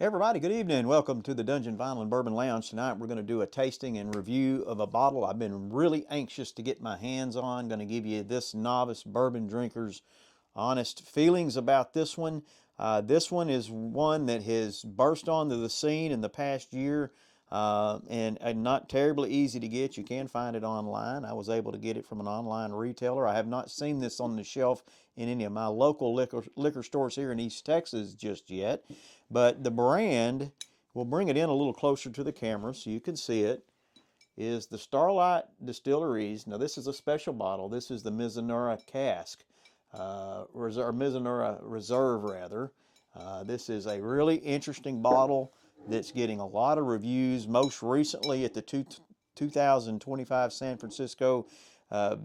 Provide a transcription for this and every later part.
Hey everybody, good evening. Welcome to the Dungeon Vinyl and Bourbon Lounge. Tonight we're going to do a tasting and review of a bottle I've been really anxious to get my hands on. Going to give you this novice bourbon drinker's honest feelings about this one. This one is one that has burst onto the scene in the past year and not terribly easy to get. You can find it online. I was able to get it from an online retailer. I have not seen this on the shelf in any of my local liquor stores here in East Texas just yet. But the brand, we'll bring it in a little closer to the camera so you can see it, is the Starlight Distilleries. Now this is a special bottle. This is the Mizunara cask, or Mizunara Reserve rather. This is a really interesting bottle that's getting a lot of reviews, most recently at the 2025 San Francisco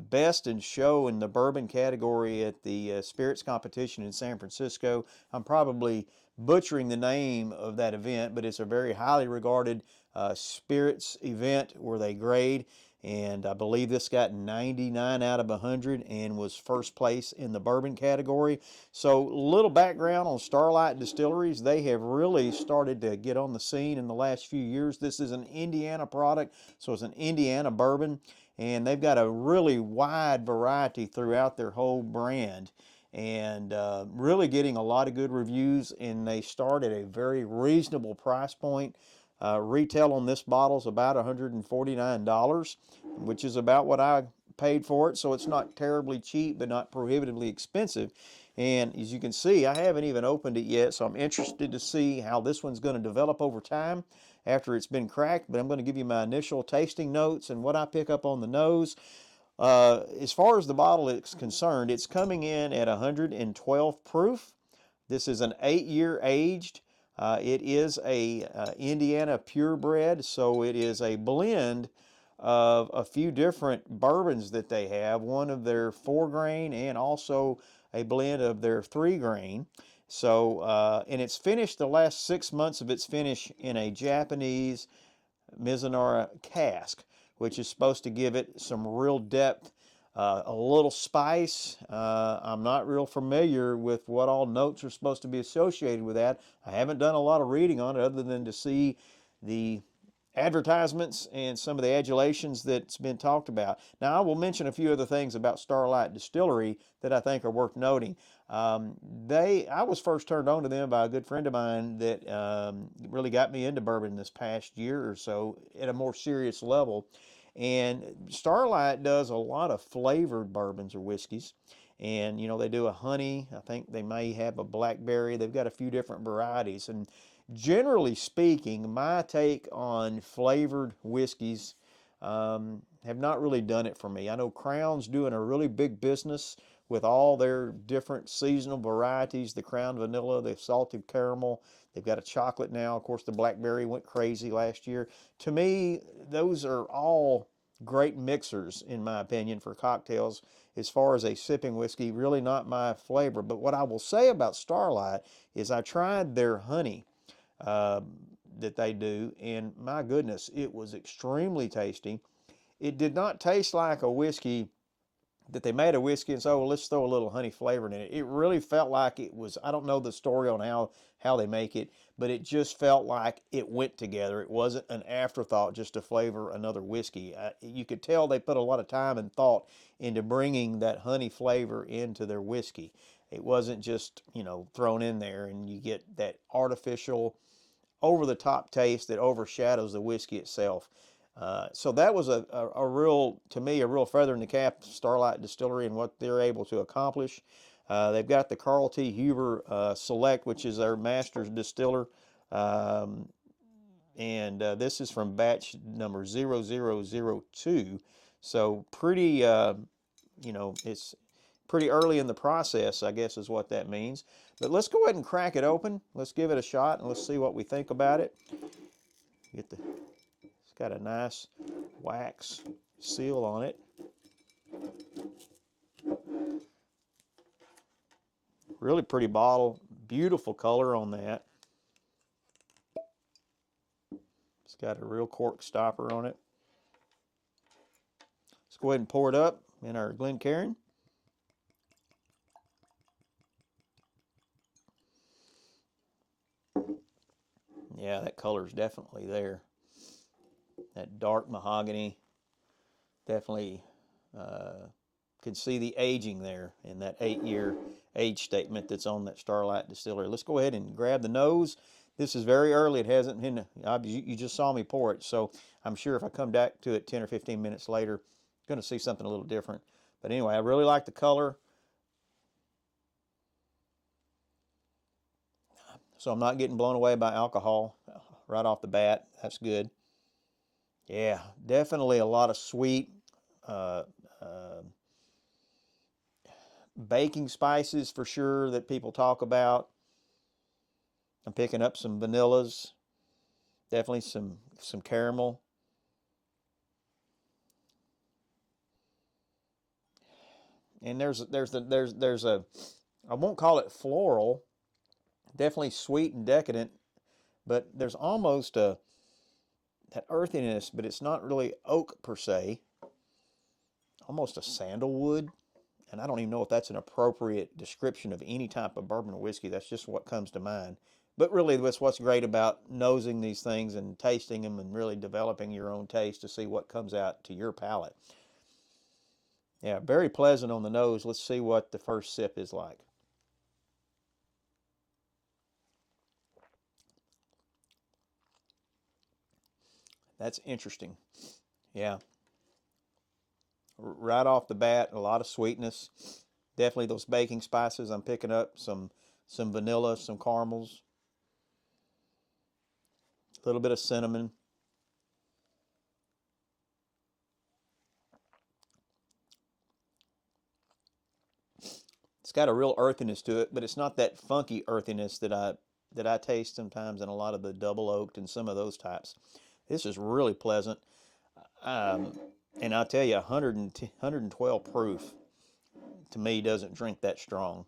Best in Show in the bourbon category at the spirits competition in San Francisco. I'm probably butchering the name of that event, but it's a very highly regarded spirits event where they grade, and I believe this got 99 out of 100 and was first place in the bourbon category. So little background on Starlight Distilleries. They have really started to get on the scene in the last few years. This is an Indiana product, so it's an Indiana bourbon, and they've got a really wide variety throughout their whole brand, and really getting a lot of good reviews, and they start at a very reasonable price point. Retail on this bottle is about $149, which is about what I paid for it, so it's not terribly cheap but not prohibitively expensive. And as you can see, I haven't even opened it yet, so I'm interested to see how this one's going to develop over time after it's been cracked. But I'm going to give you my initial tasting notes and what I pick up on the nose. As far as the bottle is concerned, it's coming in at 112 proof. This is an 8-year aged. It is a Indiana purebred, so it is a blend of a few different bourbons that they have, one of their 4-grain and also a blend of their 3-grain. So, and it's finished the last 6 months of its finish in a Japanese Mizunara cask, which is supposed to give it some real depth, a little spice. I'm not real familiar with what all notes are supposed to be associated with that. I haven't done a lot of reading on it other than to see the advertisements and some of the adulations that's been talked about. Now, I will mention a few other things about Starlight Distillery that I think are worth noting. I was first turned on to them by a good friend of mine that really got me into bourbon this past year or so at a more serious level. And Starlight does a lot of flavored bourbons or whiskeys. And, you know, they do a honey. I think they may have a blackberry. They've got a few different varieties. And generally speaking, my take on flavored whiskeys have not really done it for me. I know Crown's doing a really big business with all their different seasonal varieties, the Crown Vanilla, the salted caramel. They've got a chocolate now. Of course, the blackberry went crazy last year. To me, those are all great mixers, in my opinion, for cocktails. As far as a sipping whiskey, really not my flavor. But what I will say about Starlight is I tried their honey that they do, and my goodness, it was extremely tasty. It did not taste like a whiskey that they made a whiskey and so, well, let's throw a little honey flavor in it. It really felt like it was, I don't know the story on how they make it, but it just felt like it went together. It wasn't an afterthought just to flavor another whiskey. You could tell they put a lot of time and thought into bringing that honey flavor into their whiskey. It wasn't just, you know, thrown in there and you get that artificial, over-the-top taste that overshadows the whiskey itself. So that was a real, to me, a real feather in the cap, Starlight Distillery, and what they're able to accomplish. They've got the Carl T. Huber Select, which is their master's distiller. And this is from batch number 0002. So pretty, you know, it's pretty early in the process, I guess is what that means. But let's go ahead and crack it open. Let's give it a shot and let's see what we think about it. It's got a nice wax seal on it. Really pretty bottle. Beautiful color on that. It's got a real cork stopper on it. Let's go ahead and pour it up in our Glencairn. Yeah, that color's definitely there. That dark mahogany, definitely can see the aging there in that 8-year age statement that's on that Starlight Distillery. Let's go ahead and grab the nose. This is very early. It hasn't been, you just saw me pour it, so I'm sure if I come back to it 10 or 15 minutes later, I'm going to see something a little different. But anyway, I really like the color. So I'm not getting blown away by alcohol right off the bat. That's good. Yeah, definitely a lot of sweet uh, uh, baking spices for sure that people talk about. I'm picking up some vanillas, definitely some caramel. And there's a, I won't call it floral, definitely sweet and decadent, but there's almost a that earthiness, but it's not really oak per se. Almost a sandalwood. And I don't even know if that's an appropriate description of any type of bourbon or whiskey. That's just what comes to mind. But really, that's what's great about nosing these things and tasting them and really developing your own taste to see what comes out to your palate. Yeah, very pleasant on the nose. Let's see what the first sip is like. That's interesting. Yeah, right off the bat, a lot of sweetness. Definitely those baking spices. I'm picking up some vanilla, some caramels, a little bit of cinnamon. It's got a real earthiness to it, but it's not that funky earthiness that I taste sometimes in a lot of the double oaked and some of those types. This is really pleasant. Um, and I'll tell you, 112 proof to me doesn't drink that strong.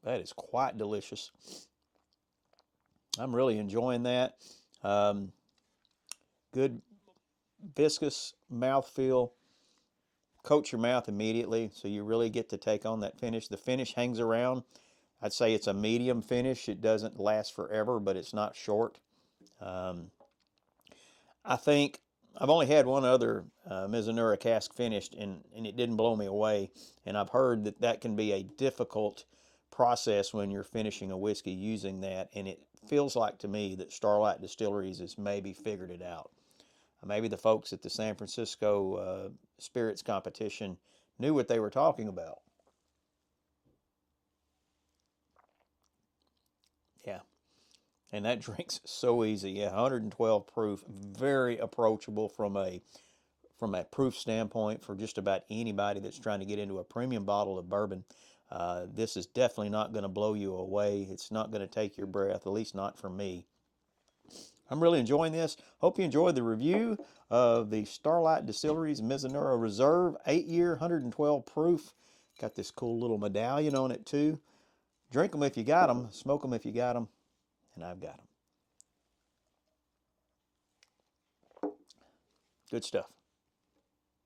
That is quite delicious. I'm really enjoying that. Um, Good viscous mouthfeel. Coat your mouth immediately so you really get to take on that finish. The finish hangs around. I'd say it's a medium finish. It doesn't last forever, but it's not short. Um, I think I've only had one other Mizunara cask finished, and it didn't blow me away. And I've heard that that can be a difficult process when you're finishing a whiskey using that. And it feels like to me that Starlight Distilleries has maybe figured it out. Maybe the folks at the San Francisco Spirits Competition knew what they were talking about. Yeah. And that drink's so easy. Yeah, 112 proof, very approachable from a proof standpoint for just about anybody that's trying to get into a premium bottle of bourbon. This is definitely not going to blow you away. It's not going to take your breath, at least not for me. I'm really enjoying this. Hope you enjoyed the review of the Starlight Distillery's Mizunara Reserve 8-year, 112 proof. Got this cool little medallion on it too. Drink them if you got them. Smoke them if you got them. And I've got them. Good stuff.